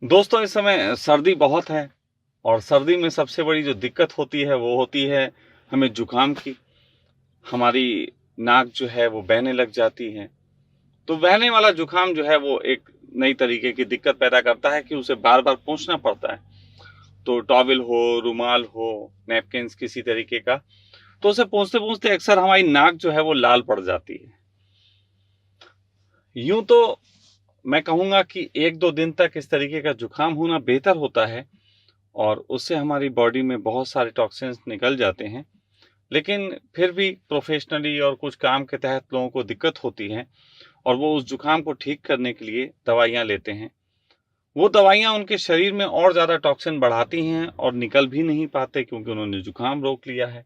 दोस्तों, इस समय सर्दी बहुत है और सर्दी में सबसे बड़ी जो दिक्कत होती है वो होती है हमें जुकाम की। हमारी नाक जो है वो बहने लग जाती है। तो बहने वाला जुकाम जो है वो एक नई तरीके की दिक्कत पैदा करता है कि उसे बार बार पोंछना पड़ता है। तो टॉवल हो, रुमाल हो, नैपकिन किसी तरीके का, तो उसे पोंछते पोंछते अक्सर हमारी नाक जो है वो लाल पड़ जाती है। यूं तो मैं कहूंगा कि 1-2 दिन तक इस तरीके का जुकाम होना बेहतर होता है और उससे हमारी बॉडी में बहुत सारे टॉक्सिन्स निकल जाते हैं। लेकिन फिर भी प्रोफेशनली और कुछ काम के तहत लोगों को दिक्कत होती है और वो उस जुकाम को ठीक करने के लिए दवाइयाँ लेते हैं। वो दवाइयाँ उनके शरीर में और ज़्यादा टॉक्सिन बढ़ाती हैं और निकल भी नहीं पाते क्योंकि उन्होंने जुकाम रोक लिया है।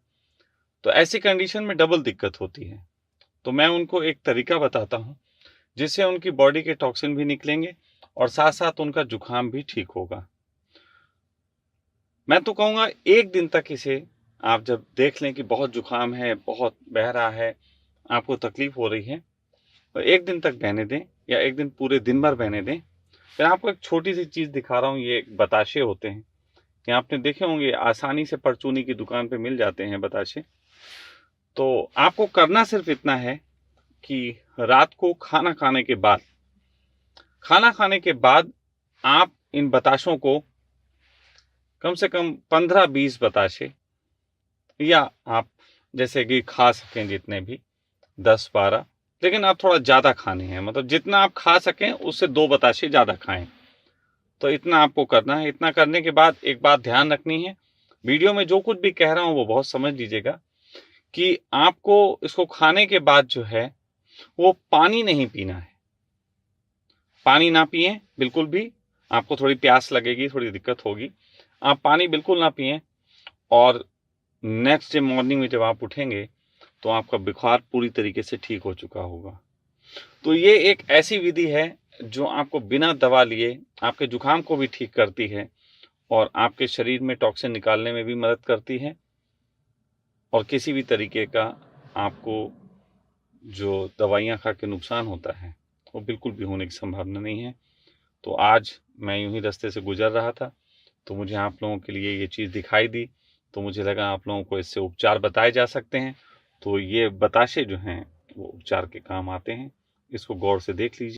तो ऐसी कंडीशन में डबल दिक्कत होती है। तो मैं उनको एक तरीका बताता हूँ जिससे उनकी बॉडी के टॉक्सिन भी निकलेंगे और साथ साथ उनका जुकाम भी ठीक होगा। मैं तो कहूँगा 1 दिन तक इसे आप जब देख लें कि बहुत जुकाम है, बहुत बह रहा है, आपको तकलीफ हो रही है, तो 1 दिन तक बहने दें या 1 दिन पूरे दिन भर बहने दें। फिर आपको एक छोटी सी चीज़ दिखा रहा हूँ, ये बताशे होते हैं कि आपने देखे होंगे आसानी से परचूनी की दुकान पे मिल जाते हैं बताशे। तो आपको करना सिर्फ इतना है कि रात को खाना खाने के बाद आप इन बताशों को कम से कम 15-20 बताशे, या आप जैसे कि खा सकें जितने भी 10-12, लेकिन आप थोड़ा ज़्यादा खाने हैं, मतलब जितना आप खा सकें उससे 2 बताशे ज़्यादा खाएं। तो इतना आपको करना है। इतना करने के बाद एक बात ध्यान रखनी है, वीडियो में जो कुछ भी कह रहा हूँ वो बहुत समझ लीजिएगा कि आपको इसको खाने के बाद जो है वो पानी नहीं पीना है। पानी ना पिएं बिल्कुल भी, आपको थोड़ी प्यास लगेगी, थोड़ी दिक्कत होगी। आप पानी बिल्कुल ना पिएं और नेक्स्ट डे मॉर्निंग में जब आप उठेंगे तो आपका बुखार पूरी तरीके से ठीक हो चुका होगा। तो ये एक ऐसी विधि है जो आपको बिना दवा लिए आपके जुकाम को भी ठीक करती है और आपके शरीर में टॉक्सिन निकालने में भी मदद करती है और किसी भी तरीके का आपको जो दवाइयाँ खा के नुकसान होता है वो बिल्कुल भी होने की संभावना नहीं है। तो आज मैं यूं ही रास्ते से गुजर रहा था तो मुझे आप लोगों के लिए ये चीज़ दिखाई दी, तो मुझे लगा आप लोगों को इससे उपचार बताए जा सकते हैं। तो ये बताशे जो हैं वो उपचार के काम आते हैं। इसको गौर से देख लीजिए।